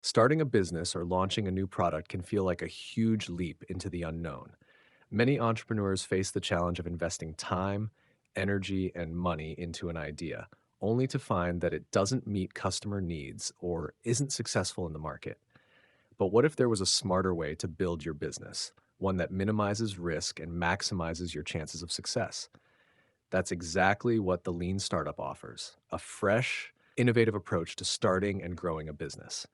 Starting a business or launching a new product can feel like a huge leap into the unknown. Many entrepreneurs face the challenge of investing time, energy, and money into an idea, only to find that it doesn't meet customer needs or isn't successful in the market. But what if there was a smarter way to build your business, one that minimizes risk and maximizes your chances of success? That's exactly what the Lean Startup offers, a fresh, innovative approach to starting and growing a business.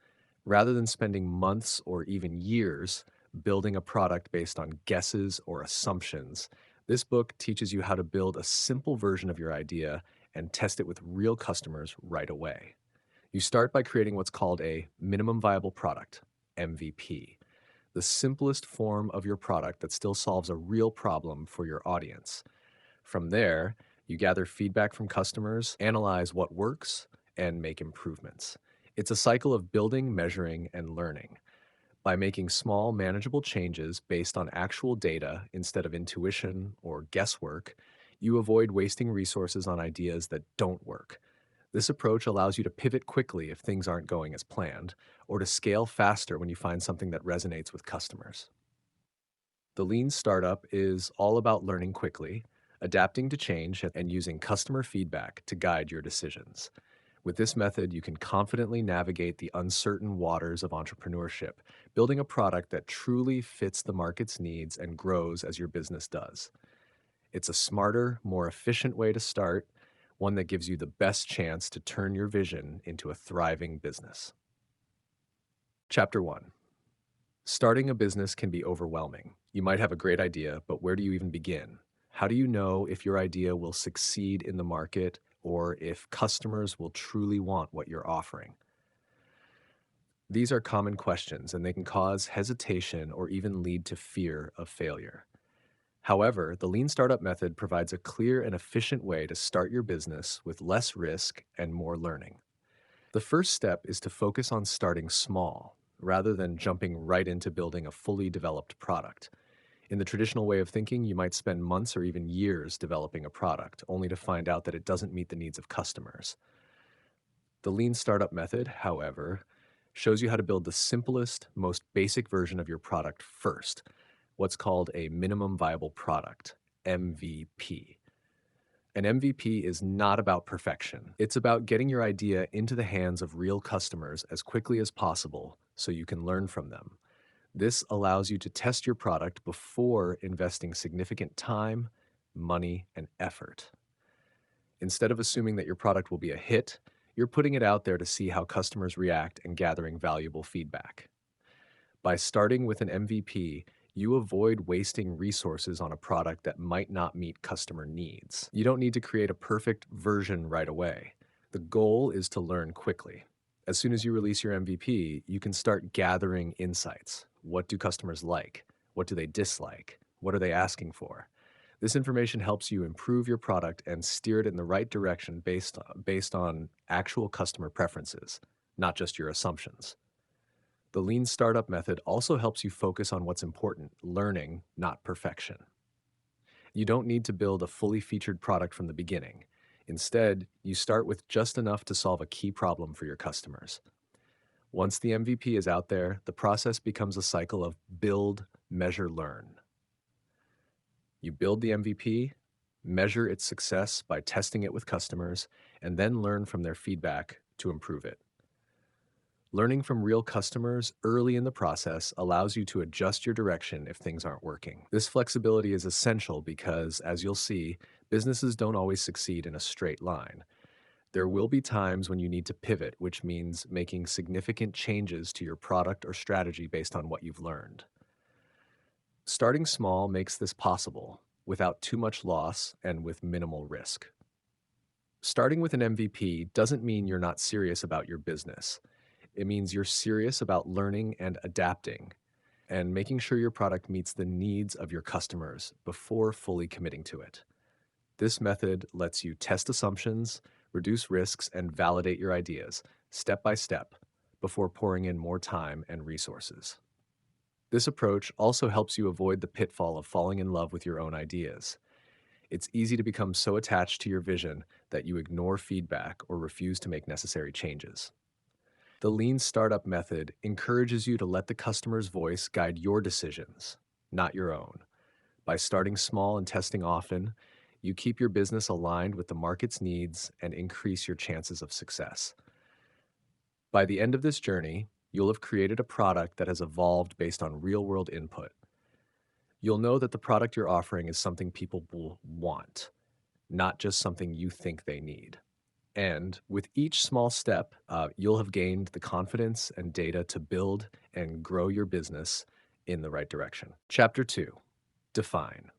Rather than spending months or even years building a product based on guesses or assumptions, this book teaches you how to build a simple version of your idea and test it with real customers right away. You start by creating what's called a minimum viable product, MVP, the simplest form of your product that still solves a real problem for your audience. From there, you gather feedback from customers, analyze what works, and make improvements. It's a cycle of building, measuring, and learning. By making small, manageable changes based on actual data instead of intuition or guesswork, you avoid wasting resources on ideas that don't work. This approach allows you to pivot quickly if things aren't going as planned, or to scale faster when you find something that resonates with customers. The lean startup is all about learning quickly, adapting to change, and using customer feedback to guide your decisions. With this method, you can confidently navigate the uncertain waters of entrepreneurship, building a product that truly fits the market's needs and grows as your business does. It's a smarter, more efficient way to start, one that gives you the best chance to turn your vision into a thriving business. Chapter 1. Starting a business can be overwhelming. You might have a great idea, but where do you even begin? How do you know if your idea will succeed in the market or if customers will truly want what you're offering? These are common questions, and they can cause hesitation or even lead to fear of failure. However, the Lean Startup method provides a clear and efficient way to start your business with less risk and more learning. The first step is to focus on starting small, rather than jumping right into building a fully developed product. In the traditional way of thinking, you might spend months or even years developing a product, only to find out that it doesn't meet the needs of customers. The Lean Startup method, however, shows you how to build the simplest, most basic version of your product first, what's called a minimum viable product, MVP. An MVP is not about perfection. It's about getting your idea into the hands of real customers as quickly as possible so you can learn from them. This allows you to test your product before investing significant time, money, and effort. Instead of assuming that your product will be a hit, you're putting it out there to see how customers react and gathering valuable feedback. By starting with an MVP, you avoid wasting resources on a product that might not meet customer needs. You don't need to create a perfect version right away. The goal is to learn quickly. As soon as you release your MVP, you can start gathering insights. What do customers like? What do they dislike? What are they asking for? This information helps you improve your product and steer it in the right direction based on actual customer preferences, not just your assumptions. The lean startup method also helps you focus on what's important, learning, not perfection. You don't need to build a fully featured product from the beginning. Instead, you start with just enough to solve a key problem for your customers. Once the MVP is out there, the process becomes a cycle of build, measure, learn. You build the MVP, measure its success by testing it with customers, and then learn from their feedback to improve it. Learning from real customers early in the process allows you to adjust your direction if things aren't working. This flexibility is essential because, as you'll see, businesses don't always succeed in a straight line. There will be times when you need to pivot, which means making significant changes to your product or strategy based on what you've learned. Starting small makes this possible without too much loss and with minimal risk. Starting with an MVP doesn't mean you're not serious about your business. It means you're serious about learning and adapting and making sure your product meets the needs of your customers before fully committing to it. This method lets you test assumptions, reduce risks, and validate your ideas step by step before pouring in more time and resources. This approach also helps you avoid the pitfall of falling in love with your own ideas. It's easy to become so attached to your vision that you ignore feedback or refuse to make necessary changes. The lean startup method encourages you to let the customer's voice guide your decisions, not your own. By starting small and testing often, you keep your business aligned with the market's needs and increase your chances of success. By the end of this journey, you'll have created a product that has evolved based on real world input. You'll know that the product you're offering is something people will want, not just something you think they need. And with each small step, you'll have gained the confidence and data to build and grow your business in the right direction. Chapter 2: Define.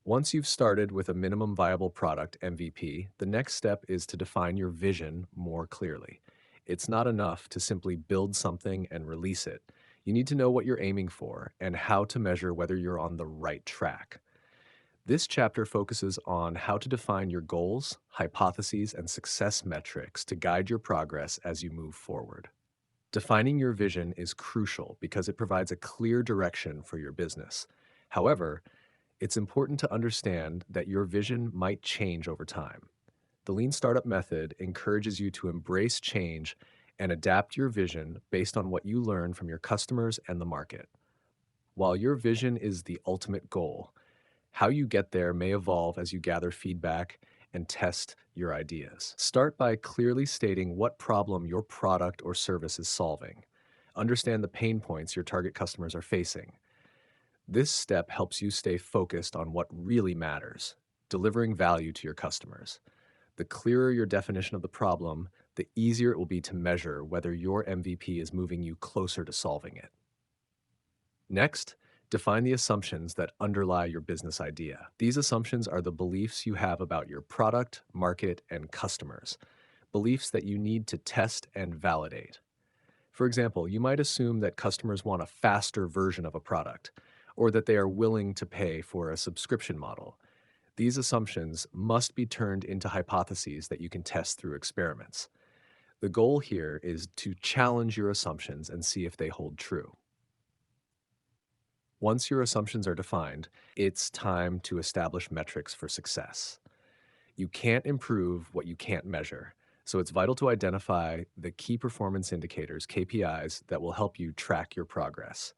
Once you've started with a minimum viable product MVP, the next step is to define your vision more clearly. It's not enough to simply build something and release it. You need to know what you're aiming for and how to measure whether you're on the right track. This chapter focuses on how to define your goals, hypotheses, and success metrics to guide your progress as you move forward. Defining your vision is crucial because it provides a clear direction for your business. However, it's important to understand that your vision might change over time. The Lean Startup Method encourages you to embrace change and adapt your vision based on what you learn from your customers and the market. While your vision is the ultimate goal, how you get there may evolve as you gather feedback and test your ideas. Start by clearly stating what problem your product or service is solving. Understand the pain points your target customers are facing. This step helps you stay focused on what really matters, delivering value to your customers. The clearer your definition of the problem, the easier it will be to measure whether your MVP is moving you closer to solving it. Next, define the assumptions that underlie your business idea. These assumptions are the beliefs you have about your product, market, and customers, beliefs that you need to test and validate. For example, you might assume that customers want a faster version of a product, or that they are willing to pay for a subscription model. These assumptions must be turned into hypotheses that you can test through experiments. The goal here is to challenge your assumptions and see if they hold true. Once your assumptions are defined, it's time to establish metrics for success. You can't improve what you can't measure, so it's vital to identify the key performance indicators, KPIs, that will help you track your progress.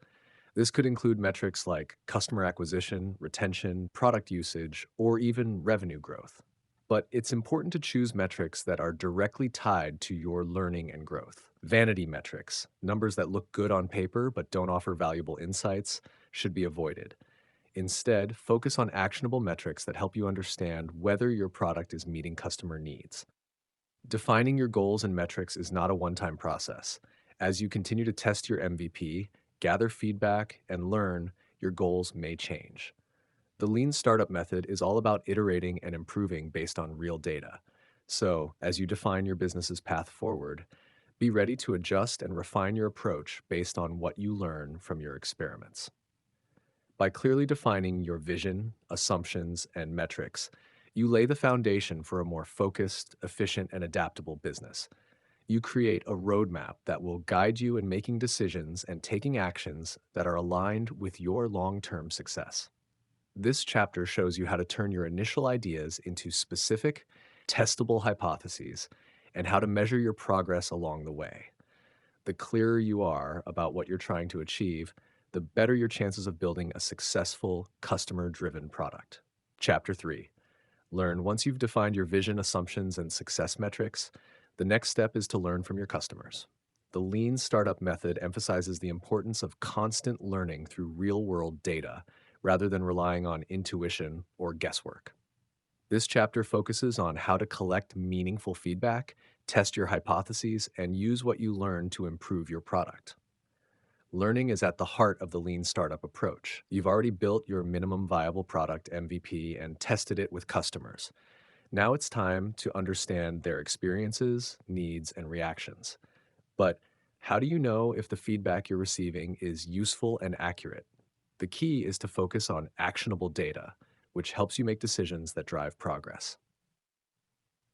This could include metrics like customer acquisition, retention, product usage, or even revenue growth. But it's important to choose metrics that are directly tied to your learning and growth. Vanity metrics, numbers that look good on paper but don't offer valuable insights, should be avoided. Instead, focus on actionable metrics that help you understand whether your product is meeting customer needs. Defining your goals and metrics is not a one-time process. As you continue to test your MVP, gather feedback, and learn, your goals may change. The Lean Startup Method is all about iterating and improving based on real data. So, as you define your business's path forward, be ready to adjust and refine your approach based on what you learn from your experiments. By clearly defining your vision, assumptions, and metrics, you lay the foundation for a more focused, efficient, and adaptable business. You create a roadmap that will guide you in making decisions and taking actions that are aligned with your long-term success. This chapter shows you how to turn your initial ideas into specific, testable hypotheses and how to measure your progress along the way. The clearer you are about what you're trying to achieve, the better your chances of building a successful, customer-driven product. Chapter 3: Learn. Once you've defined your vision, assumptions, and success metrics, the next step is to learn from your customers. The Lean Startup Method emphasizes the importance of constant learning through real-world data rather than relying on intuition or guesswork. This chapter focuses on how to collect meaningful feedback, test your hypotheses, and use what you learn to improve your product. Learning is at the heart of the lean startup approach. You've already built your minimum viable product MVP and tested it with customers. Now it's time to understand their experiences, needs, and reactions. But how do you know if the feedback you're receiving is useful and accurate? The key is to focus on actionable data, which helps you make decisions that drive progress.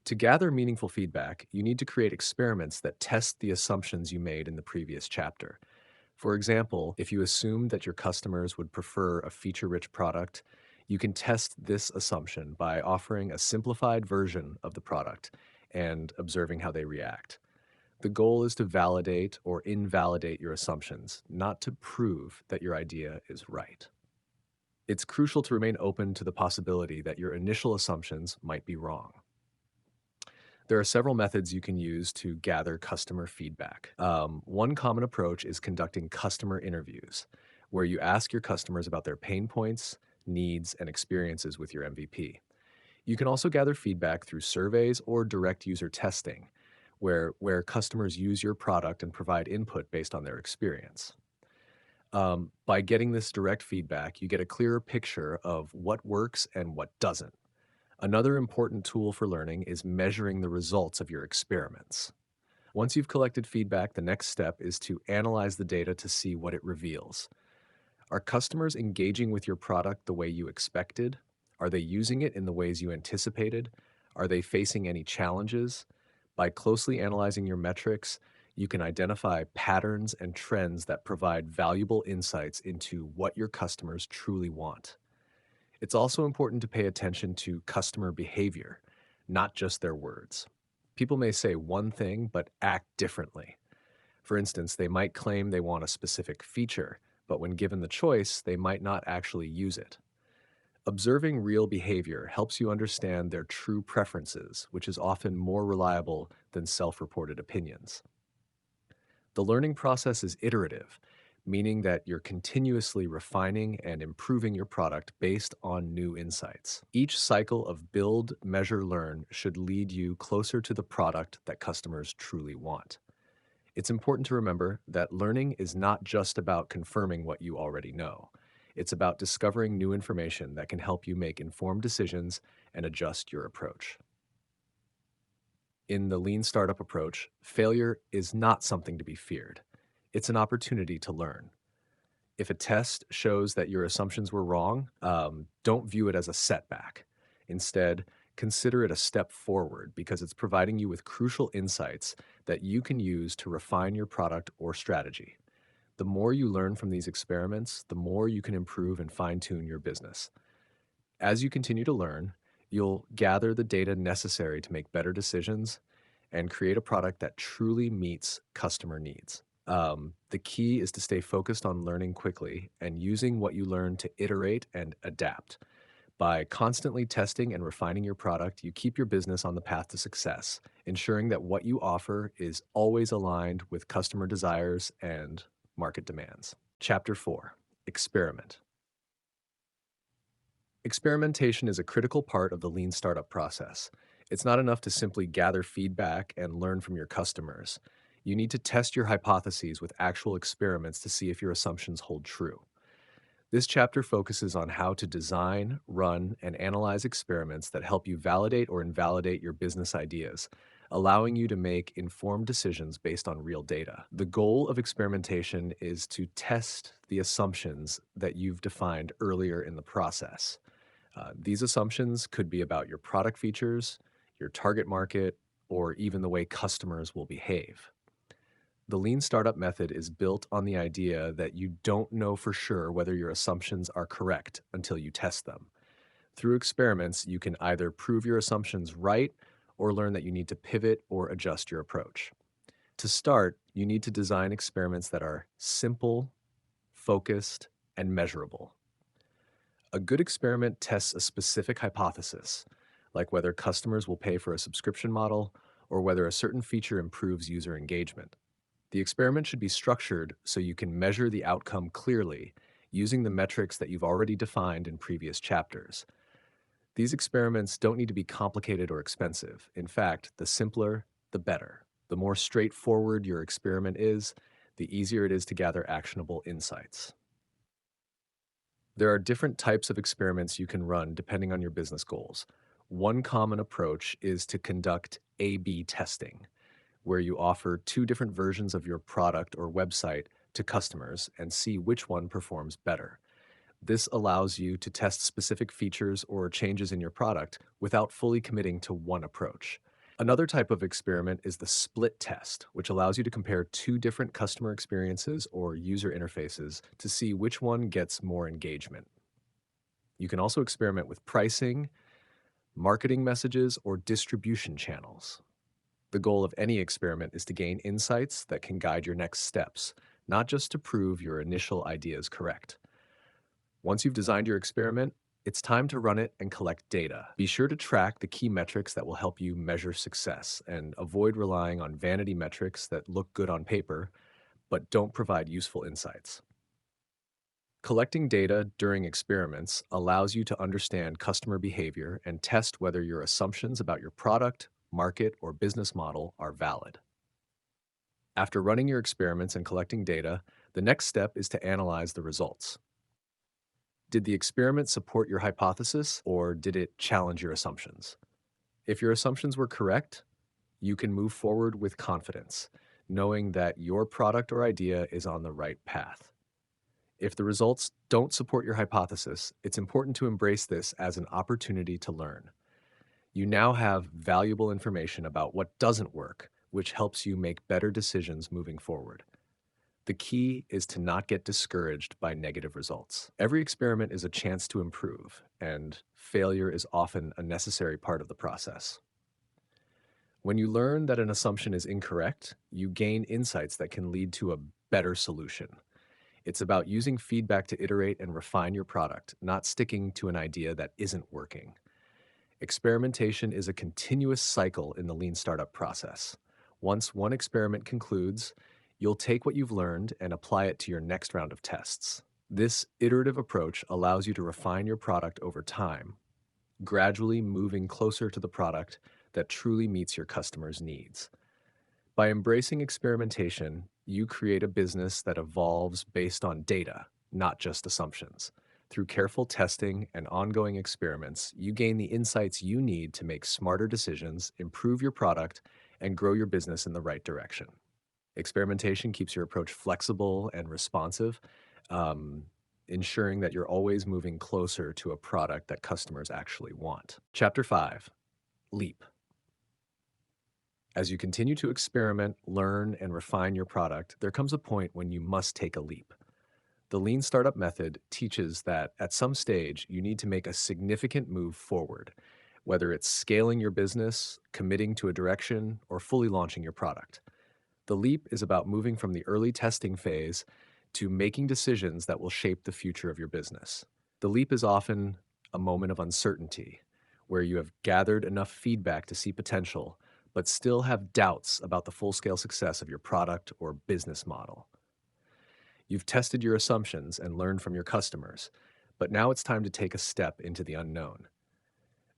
To gather meaningful feedback, you need to create experiments that test the assumptions you made in the previous chapter. For example, if you assumed that your customers would prefer a feature-rich product, you can test this assumption by offering a simplified version of the product and observing how they react. The goal is to validate or invalidate your assumptions, not to prove that your idea is right. It's crucial to remain open to the possibility that your initial assumptions might be wrong. There are several methods you can use to gather customer feedback. One common approach is conducting customer interviews, where you ask your customers about their pain points, needs, and experiences with your MVP. You can also gather feedback through surveys or direct user testing, where customers use your product and provide input based on their experience. By getting this direct feedback, you get a clearer picture of what works and what doesn't. Another important tool for learning is measuring the results of your experiments. Once you've collected feedback, the next step is to analyze the data to see what it reveals. Are customers engaging with your product the way you expected? Are they using it in the ways you anticipated? Are they facing any challenges? By closely analyzing your metrics, you can identify patterns and trends that provide valuable insights into what your customers truly want. It's also important to pay attention to customer behavior, not just their words. People may say one thing but act differently. For instance, they might claim they want a specific feature, but when given the choice, they might not actually use it. Observing real behavior helps you understand their true preferences, which is often more reliable than self reported opinions. The learning process is iterative, meaning that you're continuously refining and improving your product based on new insights. Each cycle of build, measure, learn should lead you closer to the product that customers truly want. It's important to remember that learning is not just about confirming what you already know. It's about discovering new information that can help you make informed decisions and adjust your approach. In the lean startup approach, failure is not something to be feared. It's an opportunity to learn. If a test shows that your assumptions were wrong, don't view it as a setback. Instead, consider it a step forward because it's providing you with crucial insights that you can use to refine your product or strategy. The more you learn from these experiments, the more you can improve and fine tune your business. As you continue to learn, you'll gather the data necessary to make better decisions and create a product that truly meets customer needs. The key is to stay focused on learning quickly and using what you learn to iterate and adapt. By constantly testing and refining your product, you keep your business on the path to success, ensuring that what you offer is always aligned with customer desires and market demands. Chapter 4: Experiment. Experimentation is a critical part of the lean startup process. It's not enough to simply gather feedback and learn from your customers. You need to test your hypotheses with actual experiments to see if your assumptions hold true. This chapter focuses on how to design, run, and analyze experiments that help you validate or invalidate your business ideas, allowing you to make informed decisions based on real data. The goal of experimentation is to test the assumptions that you've defined earlier in the process. These assumptions could be about your product features, your target market, or even the way customers will behave. The lean startup method is built on the idea that you don't know for sure whether your assumptions are correct until you test them. Through experiments, you can either prove your assumptions right or learn that you need to pivot or adjust your approach. To start, you need to design experiments that are simple, focused, and measurable. A good experiment tests a specific hypothesis, like whether customers will pay for a subscription model or whether a certain feature improves user engagement. The experiment should be structured so you can measure the outcome clearly using the metrics that you've already defined in previous chapters. These experiments don't need to be complicated or expensive. In fact, the simpler, the better. The more straightforward your experiment is, the easier it is to gather actionable insights. There are different types of experiments you can run depending on your business goals. One common approach is to conduct A/B testing, where you offer two different versions of your product or website to customers and see which one performs better. This allows you to test specific features or changes in your product without fully committing to one approach. Another type of experiment is the split test, which allows you to compare two different customer experiences or user interfaces to see which one gets more engagement. You can also experiment with pricing, marketing messages, or distribution channels. The goal of any experiment is to gain insights that can guide your next steps, not just to prove your initial idea is correct. Once you've designed your experiment, it's time to run it and collect data. Be sure to track the key metrics that will help you measure success and avoid relying on vanity metrics that look good on paper but don't provide useful insights. Collecting data during experiments allows you to understand customer behavior and test whether your assumptions about your product, market, or business model are valid. After running your experiments and collecting data, the next step is to analyze the results. Did the experiment support your hypothesis or did it challenge your assumptions? If your assumptions were correct, you can move forward with confidence, knowing that your product or idea is on the right path. If the results don't support your hypothesis, it's important to embrace this as an opportunity to learn. You now have valuable information about what doesn't work, which helps you make better decisions moving forward. The key is to not get discouraged by negative results. Every experiment is a chance to improve, and failure is often a necessary part of the process. When you learn that an assumption is incorrect, you gain insights that can lead to a better solution. It's about using feedback to iterate and refine your product, not sticking to an idea that isn't working. Experimentation is a continuous cycle in the lean startup process. Once one experiment concludes, you'll take what you've learned and apply it to your next round of tests. This iterative approach allows you to refine your product over time, gradually moving closer to the product that truly meets your customers' needs. By embracing experimentation, you create a business that evolves based on data, not just assumptions. Through careful testing and ongoing experiments, you gain the insights you need to make smarter decisions, improve your product, and grow your business in the right direction. Experimentation keeps your approach flexible and responsive, um, ensuring that you're always moving closer to a product that customers actually want. Chapter 5: Leap. As you continue to experiment, learn, and refine your product, there comes a point when you must take a leap. The lean startup method teaches that at some stage, you need to make a significant move forward, whether it's scaling your business, committing to a direction, or fully launching your product. The leap is about moving from the early testing phase to making decisions that will shape the future of your business. The leap is often a moment of uncertainty, where you have gathered enough feedback to see potential, but still have doubts about the full-scale success of your product or business model. You've tested your assumptions and learned from your customers, but now it's time to take a step into the unknown.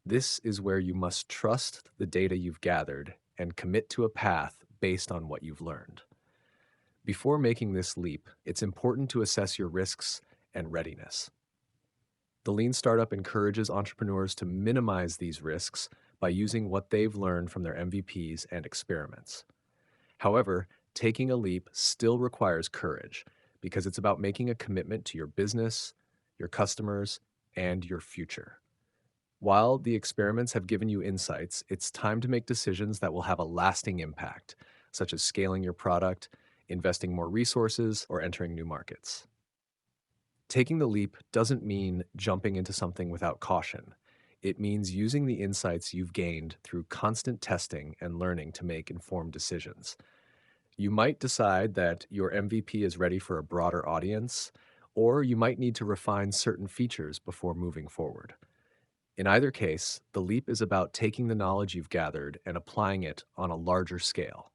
This is where you must trust the data you've gathered and commit to a path based on what you've learned. Before making this leap, it's important to assess your risks and readiness. The lean startup encourages entrepreneurs to minimize these risks by using what they've learned from their MVPs and experiments. However, taking a leap still requires courage because it's about making a commitment to your business, your customers, and your future. While the experiments have given you insights, it's time to make decisions that will have a lasting impact, such as scaling your product, investing more resources, or entering new markets. Taking the leap doesn't mean jumping into something without caution. It means using the insights you've gained through constant testing and learning to make informed decisions. You might decide that your MVP is ready for a broader audience, or you might need to refine certain features before moving forward. In either case, the leap is about taking the knowledge you've gathered and applying it on a larger scale.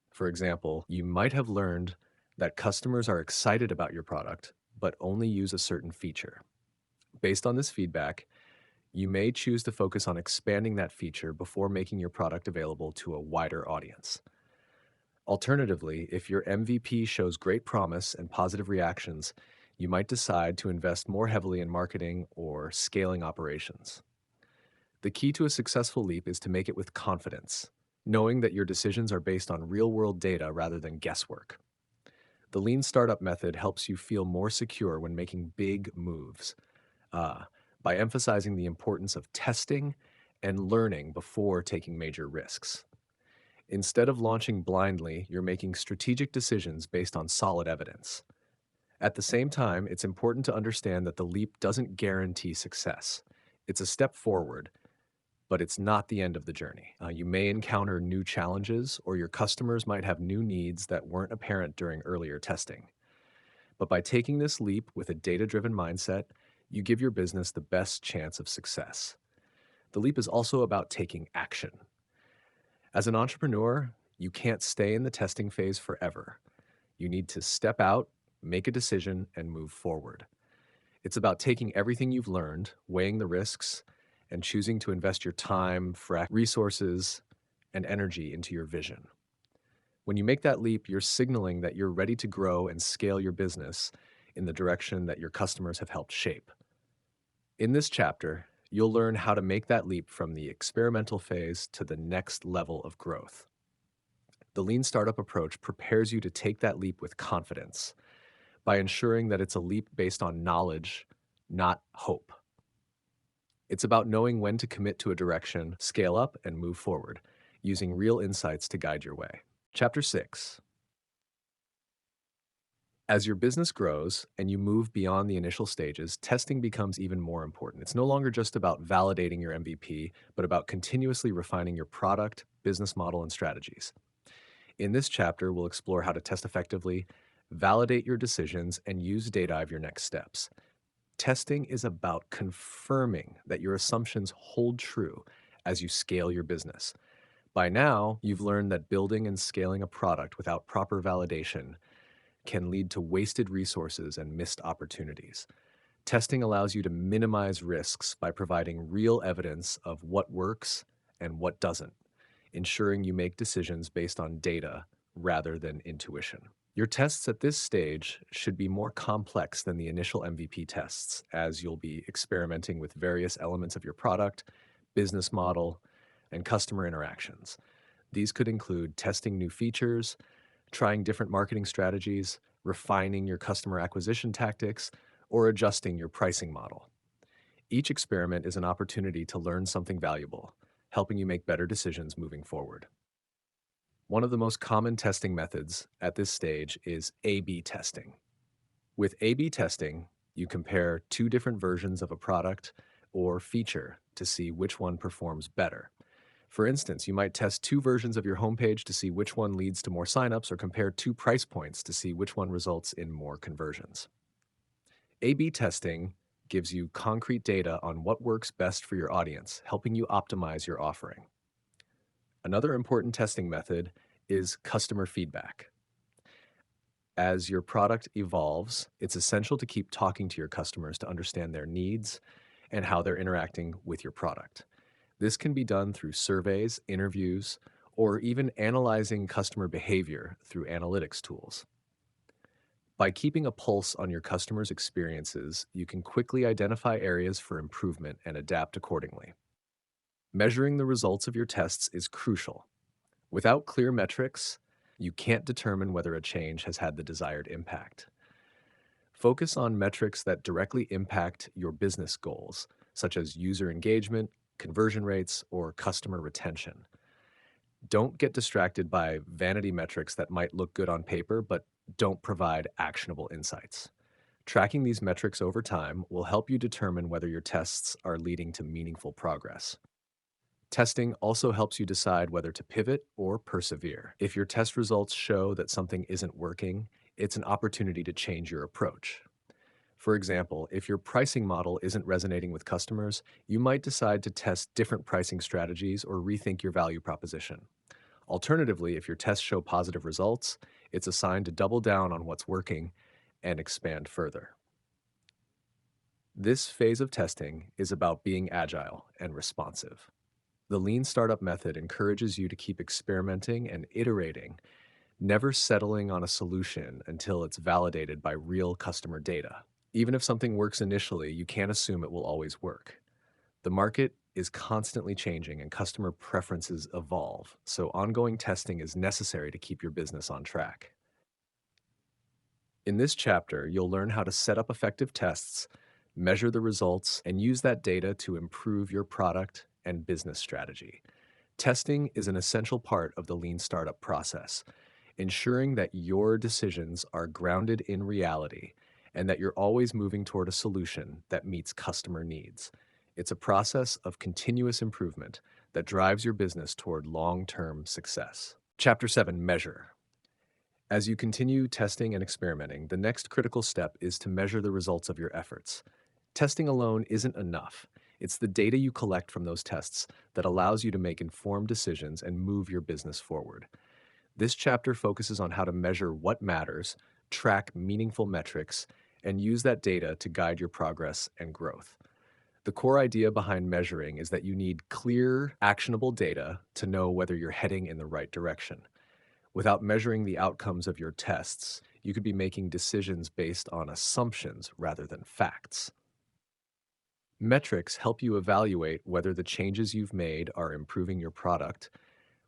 For example, you might have learned that customers are excited about your product, but only use a certain feature. Based on this feedback, you may choose to focus on expanding that feature before making your product available to a wider audience. Alternatively, if your MVP shows great promise and positive reactions, you might decide to invest more heavily in marketing or scaling operations. The key to a successful leap is to make it with confidence, knowing that your decisions are based on real-world data rather than guesswork. The lean startup method helps you feel more secure when making big moves, by emphasizing the importance of testing and learning before taking major risks. Instead of launching blindly, you're making strategic decisions based on solid evidence. At the same time, it's important to understand that the leap doesn't guarantee success. It's a step forward, but it's not the end of the journey. You may encounter new challenges, or your customers might have new needs that weren't apparent during earlier testing. But by taking this leap with a data driven mindset, you give your business the best chance of success. The leap is also about taking action. As an entrepreneur, you can't stay in the testing phase forever. You need to step out, make a decision, and move forward. It's about taking everything you've learned, weighing the risks, and choosing to invest your time, fresh resources, and energy into your vision. When you make that leap, you're signaling that you're ready to grow and scale your business in the direction that your customers have helped shape. In this chapter, you'll learn how to make that leap from the experimental phase to the next level of growth. The lean startup approach prepares you to take that leap with confidence by ensuring that it's a leap based on knowledge, not hope. It's about knowing when to commit to a direction, scale up, and move forward, using real insights to guide your way. Chapter 6. As your business grows and you move beyond the initial stages, testing becomes even more important. It's no longer just about validating your MVP, but about continuously refining your product, business model, and strategies. In this chapter, we'll explore how to test effectively, validate your decisions, and use data of your next steps. Testing is about confirming that your assumptions hold true as you scale your business. By now, you've learned that building and scaling a product without proper validation can lead to wasted resources and missed opportunities. Testing allows you to minimize risks by providing real evidence of what works and what doesn't, ensuring you make decisions based on data rather than intuition. Your tests at this stage should be more complex than the initial MVP tests, as you'll be experimenting with various elements of your product, business model, and customer interactions. These could include testing new features, trying different marketing strategies, refining your customer acquisition tactics, or adjusting your pricing model. Each experiment is an opportunity to learn something valuable, helping you make better decisions moving forward. One of the most common testing methods at this stage is A/B testing. With A/B testing, you compare two different versions of a product or feature to see which one performs better. For instance, you might test two versions of your homepage to see which one leads to more signups, or compare two price points to see which one results in more conversions. A/B testing gives you concrete data on what works best for your audience, helping you optimize your offering. Another important testing method is customer feedback. As your product evolves, it's essential to keep talking to your customers to understand their needs and how they're interacting with your product. This can be done through surveys, interviews, or even analyzing customer behavior through analytics tools. By keeping a pulse on your customers' experiences, you can quickly identify areas for improvement and adapt accordingly. Measuring the results of your tests is crucial. Without clear metrics, you can't determine whether a change has had the desired impact. Focus on metrics that directly impact your business goals, such as user engagement, conversion rates, or customer retention. Don't get distracted by vanity metrics that might look good on paper but don't provide actionable insights. Tracking these metrics over time will help you determine whether your tests are leading to meaningful progress. Testing also helps you decide whether to pivot or persevere. If your test results show that something isn't working, it's an opportunity to change your approach. For example, if your pricing model isn't resonating with customers, you might decide to test different pricing strategies or rethink your value proposition. Alternatively, if your tests show positive results, it's a sign to double down on what's working and expand further. This phase of testing is about being agile and responsive. The lean startup method encourages you to keep experimenting and iterating, never settling on a solution until it's validated by real customer data. Even if something works initially, you can't assume it will always work. The market is constantly changing and customer preferences evolve, so ongoing testing is necessary to keep your business on track. In this chapter, you'll learn how to set up effective tests, measure the results, and use that data to improve your product and business strategy. Testing is an essential part of the lean startup process, ensuring that your decisions are grounded in reality and that you're always moving toward a solution that meets customer needs. It's a process of continuous improvement that drives your business toward long term success. Chapter 7: Measure. As you continue testing and experimenting, the next critical step is to measure the results of your efforts. Testing alone isn't enough. It's the data you collect from those tests that allows you to make informed decisions and move your business forward. This chapter focuses on how to measure what matters, track meaningful metrics, and use that data to guide your progress and growth. The core idea behind measuring is that you need clear, actionable data to know whether you're heading in the right direction. Without measuring the outcomes of your tests, you could be making decisions based on assumptions rather than facts. Metrics help you evaluate whether the changes you've made are improving your product,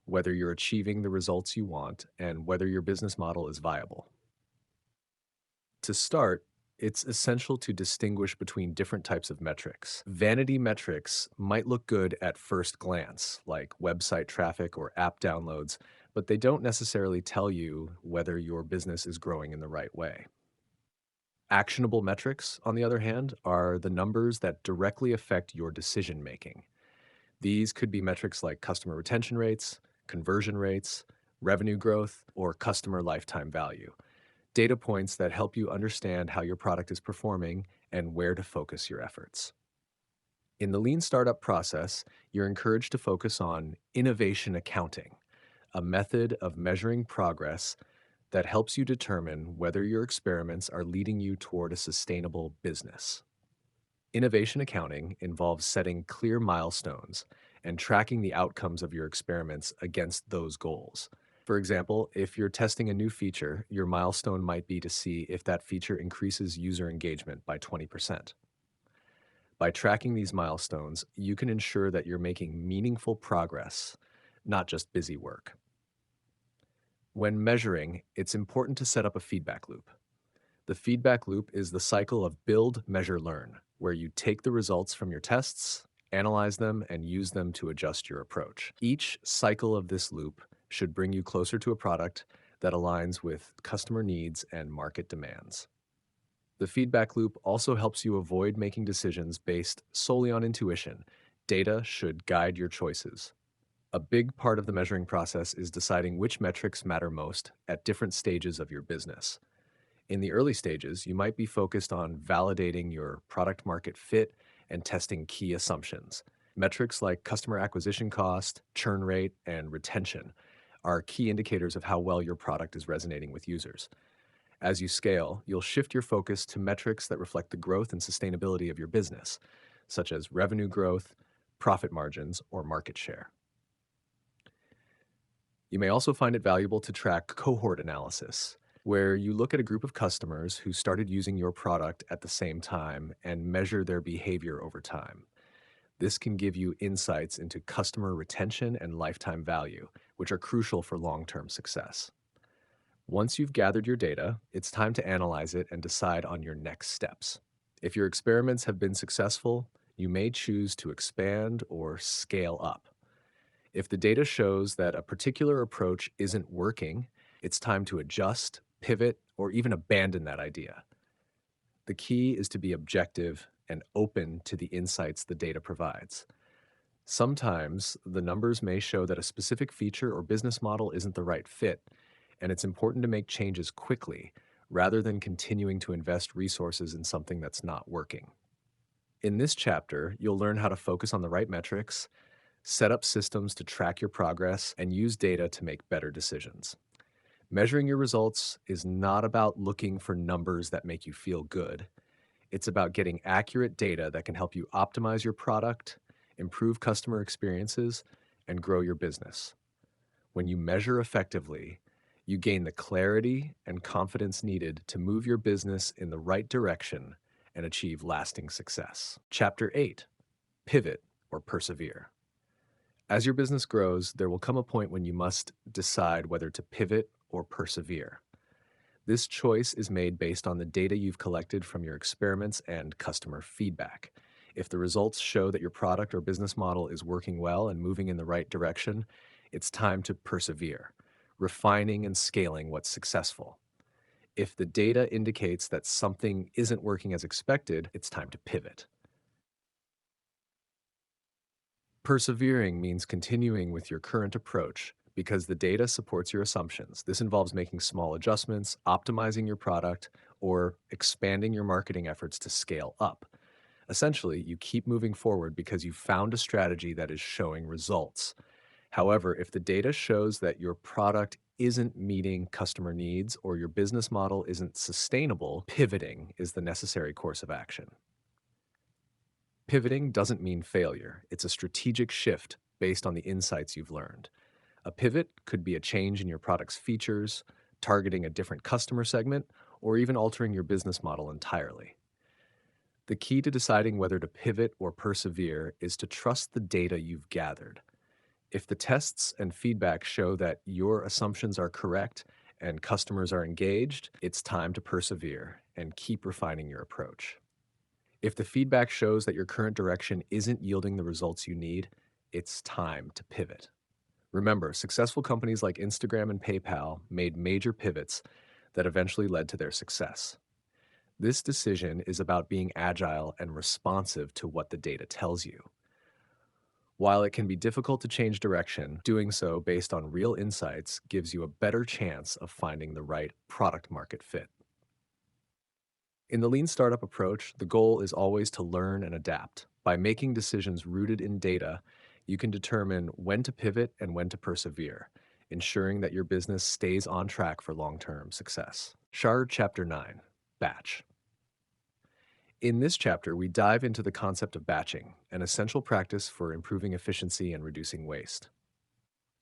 whether you're achieving the results you want, and whether your business model is viable. To start, it's essential to distinguish between different types of metrics. Vanity metrics might look good at first glance, like website traffic or app downloads, but they don't necessarily tell you whether your business is growing in the right way. Actionable metrics, on the other hand, are the numbers that directly affect your decision making. These could be metrics like customer retention rates, conversion rates, revenue growth, or customer lifetime value. Data points that help you understand how your product is performing and where to focus your efforts. In the lean startup process, you're encouraged to focus on innovation accounting, a method of measuring progress that helps you determine whether your experiments are leading you toward a sustainable business. Innovation accounting involves setting clear milestones and tracking the outcomes of your experiments against those goals. For example, if you're testing a new feature, your milestone might be to see if that feature increases user engagement by 20%. By tracking these milestones, you can ensure that you're making meaningful progress, not just busy work. When measuring, it's important to set up a feedback loop. The feedback loop is the cycle of build, measure, learn, where you take the results from your tests, analyze them, and use them to adjust your approach. Each cycle of this loop should bring you closer to a product that aligns with customer needs and market demands. The feedback loop also helps you avoid making decisions based solely on intuition. Data should guide your choices. A big part of the measuring process is deciding which metrics matter most at different stages of your business. In the early stages, you might be focused on validating your product market fit and testing key assumptions. Metrics like customer acquisition cost, churn rate, and retention are key indicators of how well your product is resonating with users. As you scale, you'll shift your focus to metrics that reflect the growth and sustainability of your business, such as revenue growth, profit margins, or market share. You may also find it valuable to track cohort analysis, where you look at a group of customers who started using your product at the same time and measure their behavior over time. This can give you insights into customer retention and lifetime value, which are crucial for long-term success. Once you've gathered your data, it's time to analyze it and decide on your next steps. If your experiments have been successful, you may choose to expand or scale up. If the data shows that a particular approach isn't working, it's time to adjust, pivot, or even abandon that idea. The key is to be objective and open to the insights the data provides. Sometimes the numbers may show that a specific feature or business model isn't the right fit, and it's important to make changes quickly rather than continuing to invest resources in something that's not working. In this chapter, you'll learn how to focus on the right metrics, set up systems to track your progress, and use data to make better decisions. Measuring your results is not about looking for numbers that make you feel good. It's about getting accurate data that can help you optimize your product, improve customer experiences, and grow your business. When you measure effectively, you gain the clarity and confidence needed to move your business in the right direction and achieve lasting success. Chapter 8: Pivot or Persevere. As your business grows, there will come a point when you must decide whether to pivot or persevere. This choice is made based on the data you've collected from your experiments and customer feedback. If the results show that your product or business model is working well and moving in the right direction, it's time to persevere, refining and scaling what's successful. If the data indicates that something isn't working as expected, it's time to pivot. Persevering means continuing with your current approach because the data supports your assumptions. This involves making small adjustments, optimizing your product, or expanding your marketing efforts to scale up. Essentially, you keep moving forward because you've found a strategy that is showing results. However, if the data shows that your product isn't meeting customer needs or your business model isn't sustainable, pivoting is the necessary course of action. Pivoting doesn't mean failure, it's a strategic shift based on the insights you've learned. A pivot could be a change in your product's features, targeting a different customer segment, or even altering your business model entirely. The key to deciding whether to pivot or persevere is to trust the data you've gathered. If the tests and feedback show that your assumptions are correct and customers are engaged, it's time to persevere and keep refining your approach. If the feedback shows that your current direction isn't yielding the results you need, it's time to pivot. Remember, successful companies like Instagram and PayPal made major pivots that eventually led to their success. This decision is about being agile and responsive to what the data tells you. While it can be difficult to change direction, doing so based on real insights gives you a better chance of finding the right product market fit. In the lean startup approach, the goal is always to learn and adapt. By making decisions rooted in data, you can determine when to pivot and when to persevere, ensuring that your business stays on track for long-term success. Shard Chapter 9, Batch. In this chapter, we dive into the concept of batching, an essential practice for improving efficiency and reducing waste.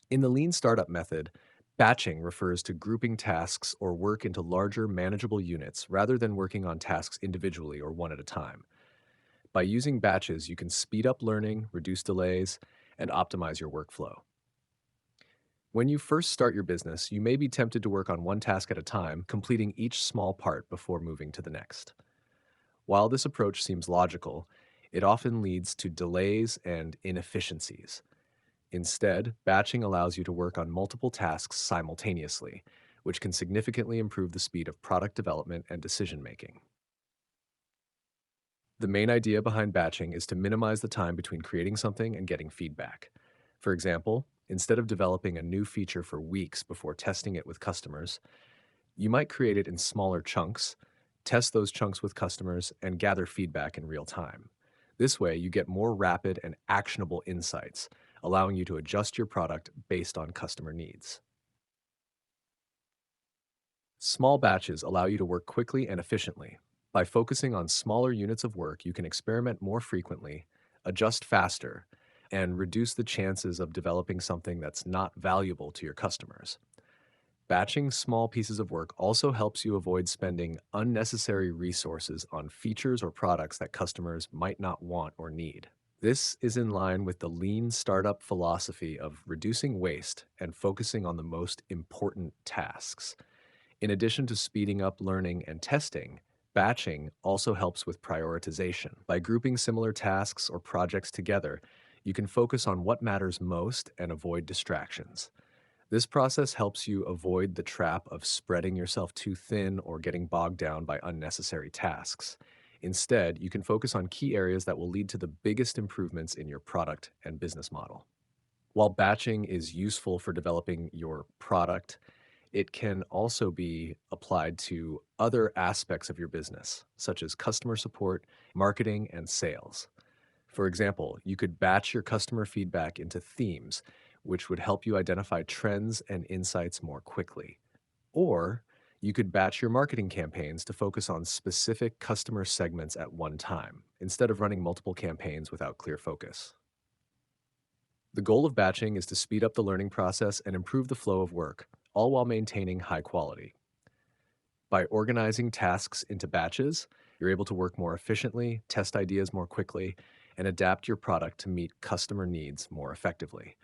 In the lean startup method, batching refers to grouping tasks or work into larger, manageable units rather than working on tasks individually or one at a time. By using batches, you can speed up learning, reduce delays, and optimize your workflow. When you first start your business, you may be tempted to work on one task at a time, completing each small part before moving to the next. While this approach seems logical, it often leads to delays and inefficiencies. Instead, batching allows you to work on multiple tasks simultaneously, which can significantly improve the speed of product development and decision making. The main idea behind batching is to minimize the time between creating something and getting feedback. For example, instead of developing a new feature for weeks before testing it with customers, you might create it in smaller chunks, test those chunks with customers, and gather feedback in real time. This way, you get more rapid and actionable insights, allowing you to adjust your product based on customer needs. Small batches allow you to work quickly and efficiently. By focusing on smaller units of work, you can experiment more frequently, adjust faster, and reduce the chances of developing something that's not valuable to your customers. Batching small pieces of work also helps you avoid spending unnecessary resources on features or products that customers might not want or need. This is in line with the lean startup philosophy of reducing waste and focusing on the most important tasks. In addition to speeding up learning and testing, batching also helps with prioritization. By grouping similar tasks or projects together, you can focus on what matters most and avoid distractions. This process helps you avoid the trap of spreading yourself too thin or getting bogged down by unnecessary tasks. Instead, you can focus on key areas that will lead to the biggest improvements in your product and business model. While batching is useful for developing your product, it can also be applied to other aspects of your business, such as customer support, marketing, and sales. For example, you could batch your customer feedback into themes, which would help you identify trends and insights more quickly. Or you could batch your marketing campaigns to focus on specific customer segments at one time, instead of running multiple campaigns without clear focus. The goal of batching is to speed up the learning process and improve the flow of work, all while maintaining high quality. By organizing tasks into batches, you're able to work more efficiently, test ideas more quickly, and adapt your product to meet customer needs more effectively.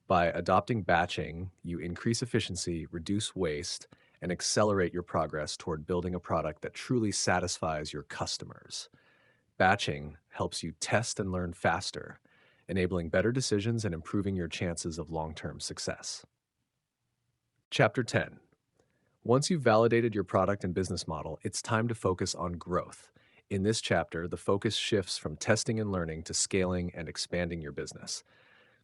By adopting batching, you increase efficiency, reduce waste, and accelerate your progress toward building a product that truly satisfies your customers. Batching helps you test and learn faster, enabling better decisions and improving your chances of long-term success. Chapter 10. Once you've validated your product and business model, it's time to focus on growth. In this chapter, the focus shifts from testing and learning to scaling and expanding your business.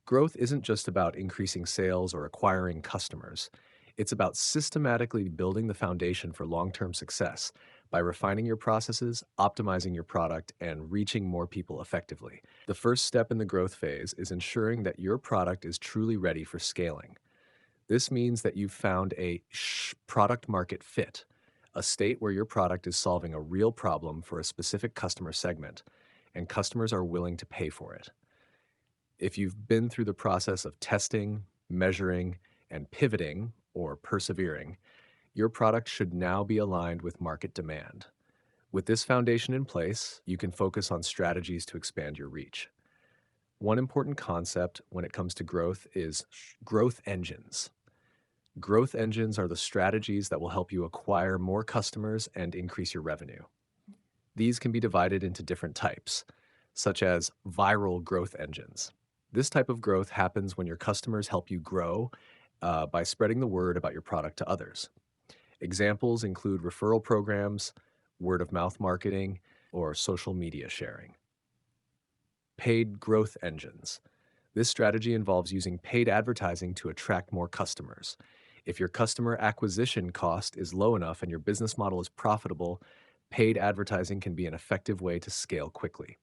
Growth isn't just about increasing sales or acquiring customers. It's about systematically building the foundation for long term success by refining your processes, optimizing your product, and reaching more people effectively. The first step in the growth phase is ensuring that your product is truly ready for scaling. This means that you've found a product market fit, a state where your product is solving a real problem for a specific customer segment, and customers are willing to pay for it. If you've been through the process of testing, measuring, and pivoting or persevering, your product should now be aligned with market demand. With this foundation in place, you can focus on strategies to expand your reach. One important concept when it comes to growth is growth engines. Growth engines are the strategies that will help you acquire more customers and increase your revenue. These can be divided into different types, such as viral growth engines. This type of growth happens when your customers help you grow by spreading the word about your product to others. Examples include referral programs, word of mouth marketing, or social media sharing. Paid growth engines. This strategy involves using paid advertising to attract more customers. If your customer acquisition cost is low enough and your business model is profitable, paid advertising can be an effective way to scale quickly.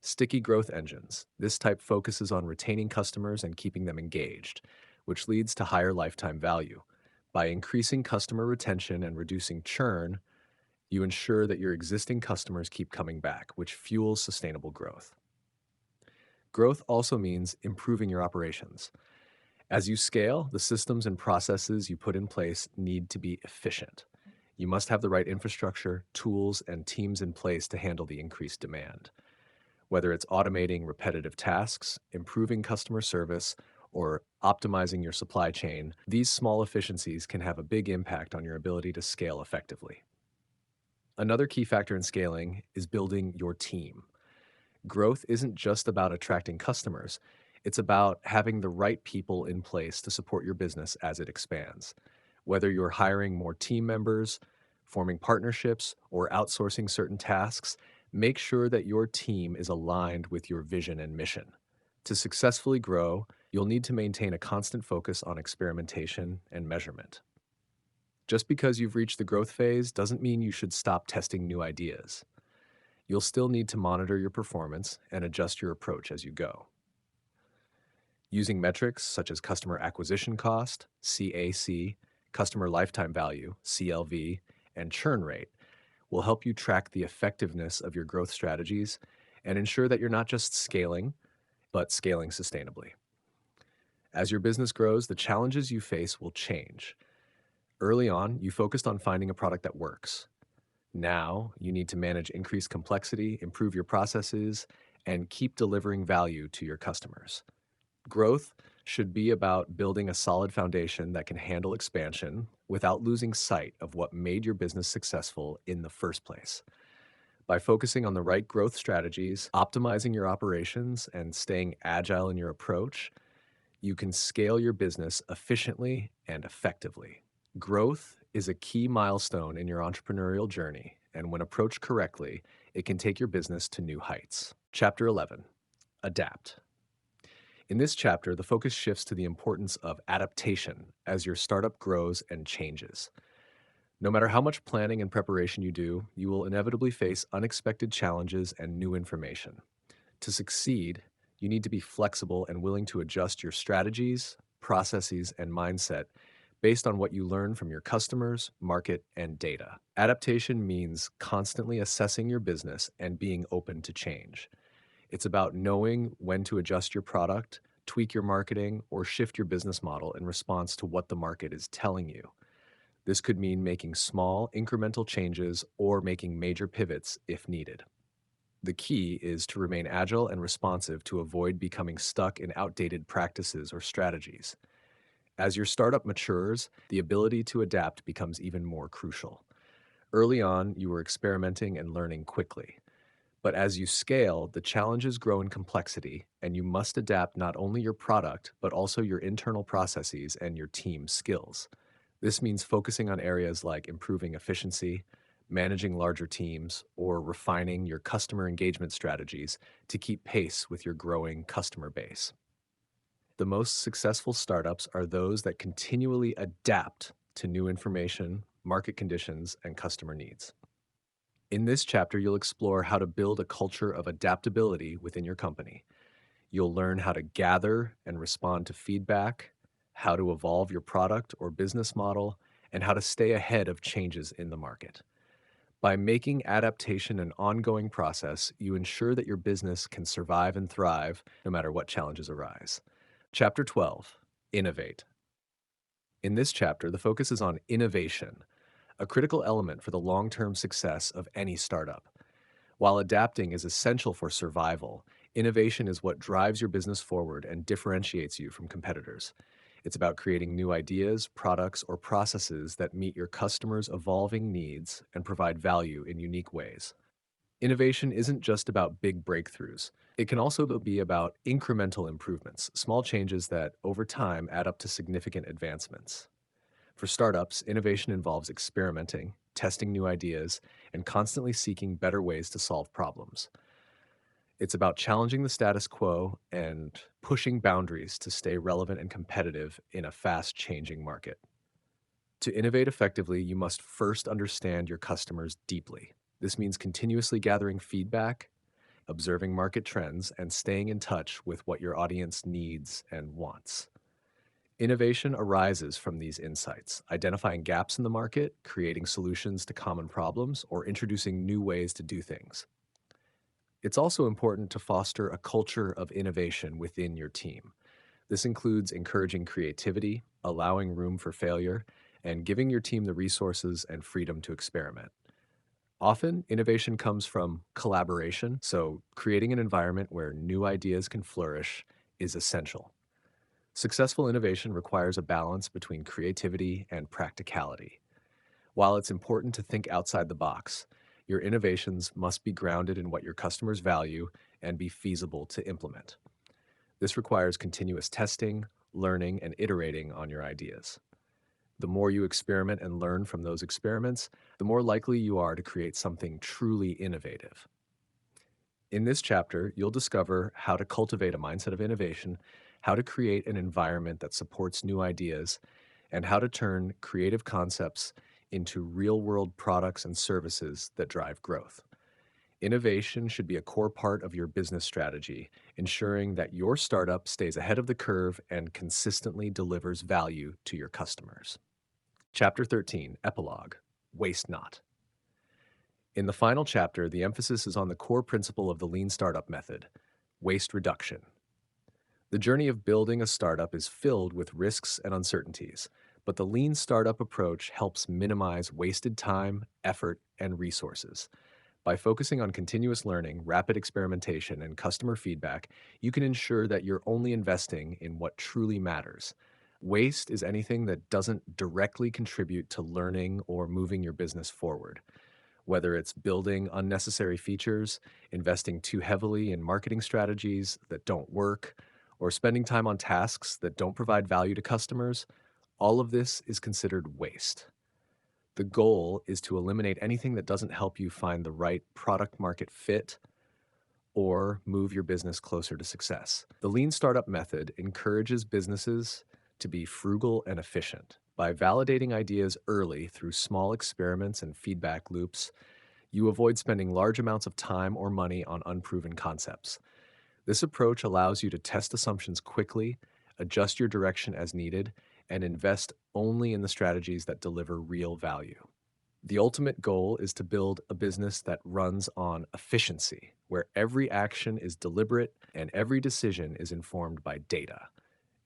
Sticky growth engines. This type focuses on retaining customers and keeping them engaged, which leads to higher lifetime value. By increasing customer retention and reducing churn, you ensure that your existing customers keep coming back, which fuels sustainable growth. Growth also means improving your operations. As you scale, the systems and processes you put in place need to be efficient. You must have the right infrastructure, tools, and teams in place to handle the increased demand. Whether it's automating repetitive tasks, improving customer service, or optimizing your supply chain, these small efficiencies can have a big impact on your ability to scale effectively. Another key factor in scaling is building your team. Growth isn't just about attracting customers, it's about having the right people in place to support your business as it expands. Whether you're hiring more team members, forming partnerships, or outsourcing certain tasks, make sure that your team is aligned with your vision and mission. To successfully grow, you'll need to maintain a constant focus on experimentation and measurement. Just because you've reached the growth phase doesn't mean you should stop testing new ideas. You'll still need to monitor your performance and adjust your approach as you go. Using metrics such as customer acquisition cost, CAC, customer lifetime value, CLV, and churn rate will help you track the effectiveness of your growth strategies and ensure that you're not just scaling, but scaling sustainably. As your business grows, the challenges you face will change. Early on, you focused on finding a product that works. Now, you need to manage increased complexity, improve your processes, and keep delivering value to your customers. Growth should be about building a solid foundation that can handle expansion without losing sight of what made your business successful in the first place. By focusing on the right growth strategies, optimizing your operations, and staying agile in your approach, you can scale your business efficiently and effectively. Growth is a key milestone in your entrepreneurial journey, and when approached correctly, it can take your business to new heights. Chapter 11. Adapt. In this chapter, the focus shifts to the importance of adaptation as your startup grows and changes. No matter how much planning and preparation you do, you will inevitably face unexpected challenges and new information. To succeed, you need to be flexible and willing to adjust your strategies, processes, and mindset based on what you learn from your customers, market, and data. Adaptation means constantly assessing your business and being open to change. It's about knowing when to adjust your product, tweak your marketing, or shift your business model in response to what the market is telling you. This could mean making small, incremental changes or making major pivots if needed. The key is to remain agile and responsive to avoid becoming stuck in outdated practices or strategies. As your startup matures, the ability to adapt becomes even more crucial. Early on, you were experimenting and learning quickly. But as you scale, the challenges grow in complexity, and you must adapt not only your product, but also your internal processes and your team's skills. This means focusing on areas like improving efficiency, managing larger teams, or refining your customer engagement strategies to keep pace with your growing customer base. The most successful startups are those that continually adapt to new information, market conditions, and customer needs. In this chapter, you'll explore how to build a culture of adaptability within your company. You'll learn how to gather and respond to feedback, how to evolve your product or business model, and how to stay ahead of changes in the market. By making adaptation an ongoing process, you ensure that your business can survive and thrive no matter what challenges arise. Chapter 12: Innovate. In this chapter, the focus is on innovation, a critical element for the long term success of any startup. While adapting is essential for survival, innovation is what drives your business forward and differentiates you from competitors. It's about creating new ideas, products, or processes that meet your customers' evolving needs and provide value in unique ways. Innovation isn't just about big breakthroughs. It can also be about incremental improvements, small changes that, over time, add up to significant advancements. For startups, innovation involves experimenting, testing new ideas, and constantly seeking better ways to solve problems. It's about challenging the status quo and pushing boundaries to stay relevant and competitive in a fast changing market. To innovate effectively, you must first understand your customers deeply. This means continuously gathering feedback, observing market trends, and staying in touch with what your audience needs and wants. Innovation arises from these insights, identifying gaps in the market, creating solutions to common problems, or introducing new ways to do things. It's also important to foster a culture of innovation within your team. This includes encouraging creativity, allowing room for failure, and giving your team the resources and freedom to experiment. Often, innovation comes from collaboration, so creating an environment where new ideas can flourish is essential. Successful innovation requires a balance between creativity and practicality. While it's important to think outside the box, your innovations must be grounded in what your customers value and be feasible to implement. This requires continuous testing, learning, and iterating on your ideas. The more you experiment and learn from those experiments, the more likely you are to create something truly innovative. In this chapter, you'll discover how to cultivate a mindset of innovation, how to create an environment that supports new ideas, and how to turn creative concepts into real world products and services that drive growth. Innovation should be a core part of your business strategy, ensuring that your startup stays ahead of the curve and consistently delivers value to your customers. Chapter 13: Epilogue. Waste Not. In the final chapter, the emphasis is on the core principle of the lean startup method: waste reduction. The journey of building a startup is filled with risks and uncertainties, but the lean startup approach helps minimize wasted time, effort, and resources. By focusing on continuous learning, rapid experimentation, and customer feedback, you can ensure that you're only investing in what truly matters. Waste is anything that doesn't directly contribute to learning or moving your business forward. Whether it's building unnecessary features, investing too heavily in marketing strategies that don't work, or spending time on tasks that don't provide value to customers, all of this is considered waste. The goal is to eliminate anything that doesn't help you find the right product market fit or move your business closer to success. The lean startup method encourages businesses to be frugal and efficient. By validating ideas early through small experiments and feedback loops, you avoid spending large amounts of time or money on unproven concepts. This approach allows you to test assumptions quickly, adjust your direction as needed, and invest only in the strategies that deliver real value. The ultimate goal is to build a business that runs on efficiency, where every action is deliberate and every decision is informed by data.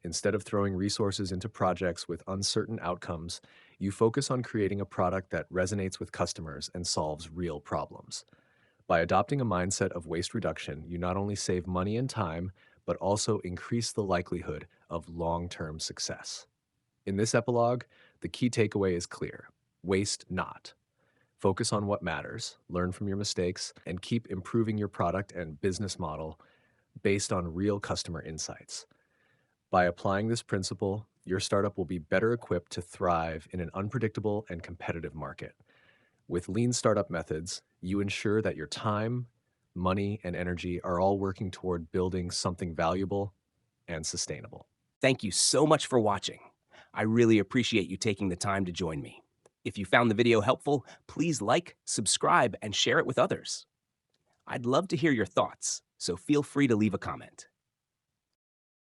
Instead of throwing resources into projects with uncertain outcomes, you focus on creating a product that resonates with customers and solves real problems. By adopting a mindset of waste reduction, you not only save money and time, but also increase the likelihood of long-term success. In this epilogue, the key takeaway is clear: waste not. Focus on what matters, learn from your mistakes, and keep improving your product and business model based on real customer insights. By applying this principle, your startup will be better equipped to thrive in an unpredictable and competitive market. With lean startup methods, you ensure that your time, money, and energy are all working toward building something valuable and sustainable. Thank you so much for watching. I really appreciate you taking the time to join me. If you found the video helpful, please like, subscribe, and share it with others. I'd love to hear your thoughts, so feel free to leave a comment.